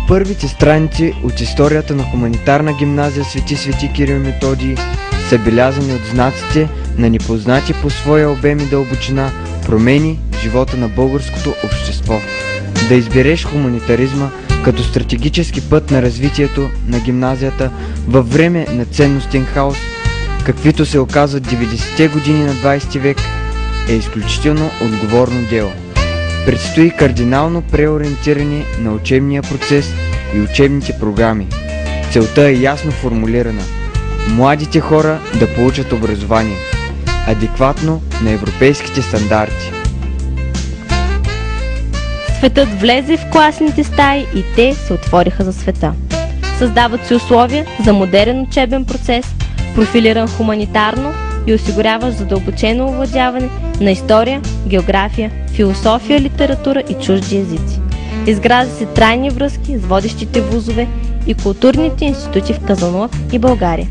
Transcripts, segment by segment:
Първите страници от историята на хуманитарна гимназия Свети Кирил и Методий са белязани от знаците на непознати по своя обем и дълбочина промени в живота на българското общество. Да избереш хуманитаризма като стратегически път на развитието на гимназията във време на ценностен хаос, каквито се оказват 90-те години на 20 век, е изключително отговорно дело. Предстои кардинално преориентиране на учебния процес и учебните програми. Целта е ясно формулирана – младите хора да получат образование, адекватно на европейските стандарти. Светът влезе в класните стаи и те се отвориха за света. Създават се условия за модерен учебен процес, профилиран хуманитарно и осигуряващ задълбочено овладяване на история, география, философия, литература и чужди езици. Изгражда се трайни връзки с водещите вузове и културните институти в Казанлък и България.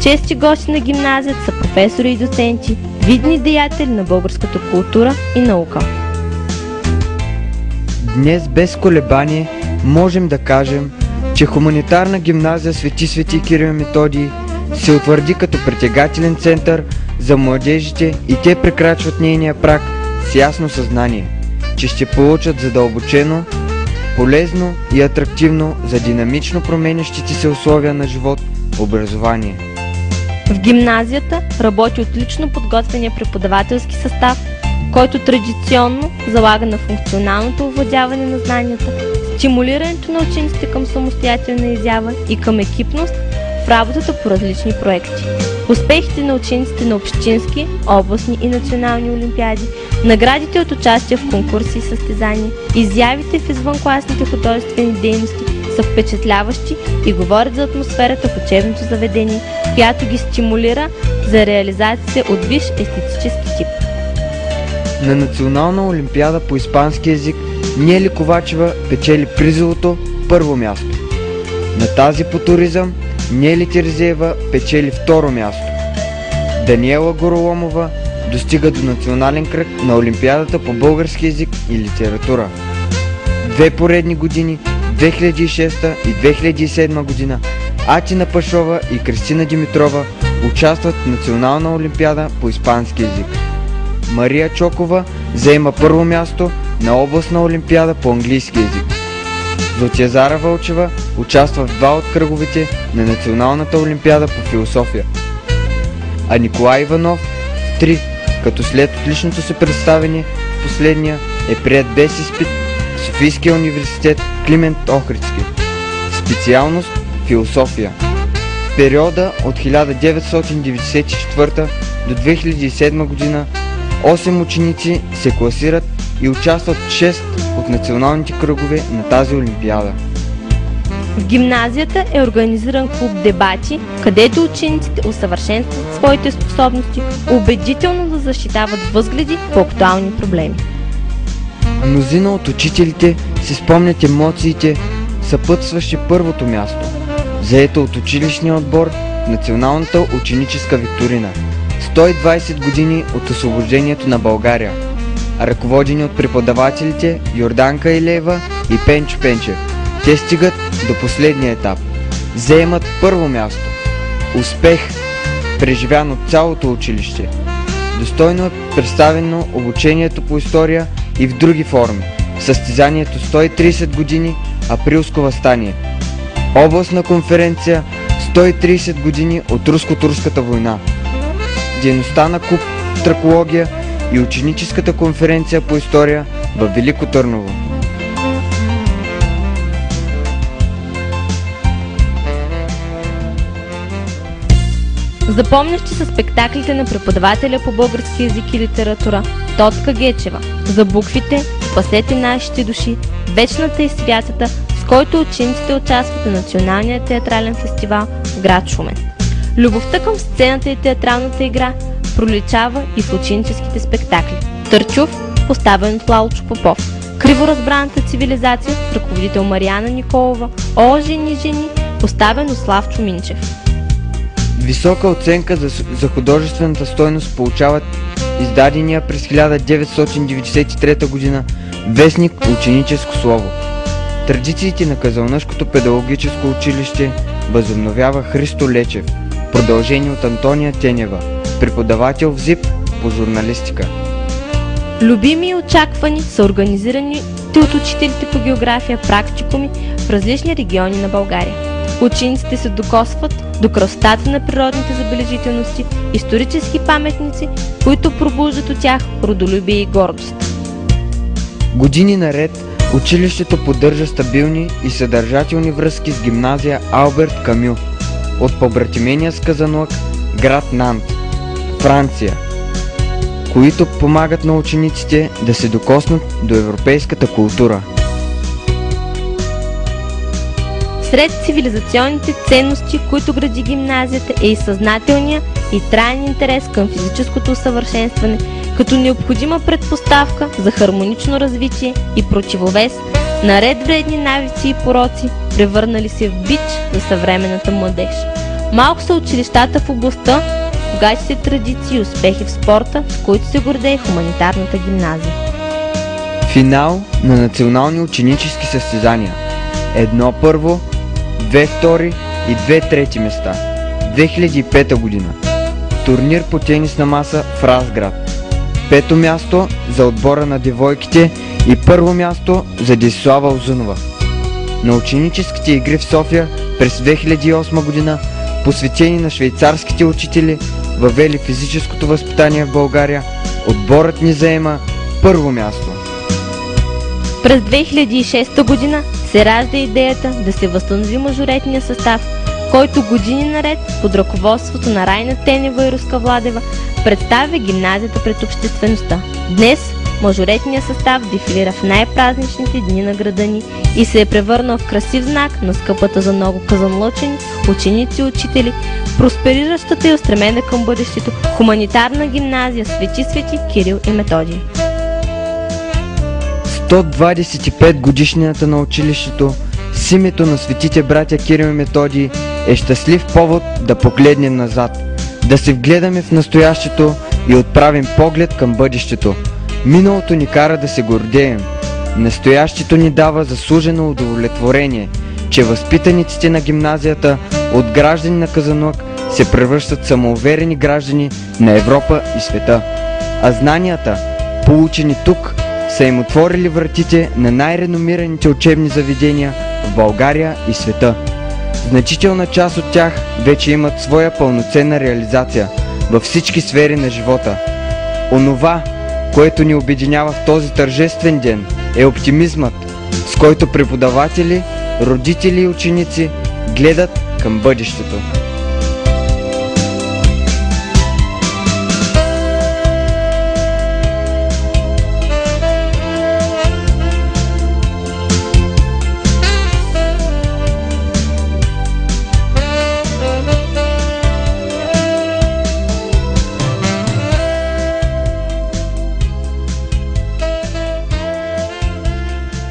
Чести гости на гимназията са професори и доценти, видни деятели на българската култура и наука. Днес без колебание можем да кажем, че хуманитарна гимназия Свети Кирил и Методий се утвърди като притегателен център за младежите и те прекрачват нейния праг с ясно съзнание, че ще получат задълбочено, полезно и атрактивно за динамично променящите се условия на живот образование. В гимназията работи отлично подготвения преподавателски състав, който традиционно залага на функционалното овладяване на знанията, стимулирането на учениците към самостоятелна изява и към екипност в работата по различни проекти. Успехите на учениците на общински, областни и национални олимпиади, наградите от участие в конкурси и състезания, изявите в извънкласните художествени дейности са впечатляващи и говорят за атмосферата в учебното заведение, която ги стимулира за реализация от висш естетически тип. На национална олимпиада по испански език Нели Ковачева печели призовото първо място. На тази по туризъм Нели Терзиева печели второ място. Даниела Гороломова достига до национален кръг на олимпиадата по български език и литература. Две поредни години, 2006 и 2007 година, Атина Пашова и Кристина Димитрова участват в национална олимпиада по испански език. Мария Чокова заема първо място на областна олимпиада по английски език. Златязара Вълчева участва в два от кръговете на националната олимпиада по философия. А Николай Иванов в 3, като след отличното си представяне в последния е приет без изпит в Софийския университет Климент Охридски. Специалност философия. В периода от 1994 до 2007 година 8 ученици се класират и участват в 6 от националните кръгове на тази олимпиада. В гимназията е организиран клуб дебати, където учениците усъвършенстват своите способности убедително да защитават възгледи по актуални проблеми. Мнозина от учителите си спомнят емоциите, съпътстващи първото място, заето от училищния отбор в националната ученическа викторина. 120 години от освобождението на България, ръководени от преподавателите Йорданка Илеева и Пенчо Пенчев. Те стигат до последния етап. Заемат първо място. Успех, преживян от цялото училище. Достойно е представено обучението по история и в други форми. В състезанието 130 години Априлско въстание. Областна конференция 130 години от Руско-турската война. Дейността на клуб Тракология и ученическата конференция по история във Велико Търново. Запомнящи са спектаклите на преподавателя по български език и литература Тотка Гечева за буквите "Спасете нашите души", "Вечната и святата", с който учениците участват на Националния театрален фестивал в град Шумен. Любовта към сцената и театралната игра проличава и в ученическите спектакли Търчов, поставен от Лалчо Попов, Криворазбраната цивилизация, ръководител Мариана Николова, О, жени, жени, поставен от Славчо Минчев. Висока оценка за художествената стойност получават издадения през 1993 г. вестник "Ученическо слово". традициите на Казанлъшкото педагогическо училище възобновява Христо Лечев, продължение от Антония Тенева, преподавател в ЗИП по журналистика. Любими и очаквани са организираните от учителите по география практикуми в различни региони на България. Учениците се докосват до красотата на природните забележителности, исторически паметници, които пробуждат от тях родолюбие и гордост. Години наред училището поддържа стабилни и съдържателни връзки с гимназия Алберт Камю от побратимения с Казанлък, град Нант, Франция, които помагат на учениците да се докоснат до европейската култура. Сред цивилизационните ценности, които гради гимназията, е и съзнателния и траен интерес към физическото усъвършенстване, като необходима предпоставка за хармонично развитие и противовес на ред вредни навици и пороци, превърнали се в бич за съвременната младеж. Малко са училищата в областта, богатите традиции и успехи в спорта, с които се гордее хуманитарната гимназия. Финал на национални ученически състезания. 1 първо, 2 втори и 2 трети места. 2005 година. Турнир по тенис на маса в Разград. 5-то място за отбора на девойките и 1-во място за Десислава Озунова. На ученическите игри в София през 2008 година, посветени на швейцарските учители, въвели физическото възпитание в България, отборът ни заема 1-во място. През 2006 година се ражда идеята да се възстанови мажоретния състав, който години наред под ръководството на Райна Тенева и Руска Владева представя гимназията пред обществеността. Днес мажоретният състав дефилира в най-празничните дни на града ни и се е превърнал в красив знак на скъпата за много казанлъчени, ученици и учители, проспериращата и устремена към бъдещето хуманитарна гимназия Свети Кирил и Методий. 125 годишнината на училището с името на светите братя Кирил и Методий е щастлив повод да погледнем назад, да се вгледаме в настоящето и отправим поглед към бъдещето. Миналото ни кара да се гордеем, настоящето ни дава заслужено удовлетворение, че възпитаниците на гимназията от граждани на Казанлък се превръщат в самоуверени граждани на Европа и света, а знанията, получени тук, са им отворили вратите на най-реномираните учебни заведения в България и света. Значителна част от тях вече имат своя пълноценна реализация във всички сфери на живота. Онова, което ни обединява в този тържествен ден, е оптимизмът, с който преподаватели, родители и ученици гледат към бъдещето.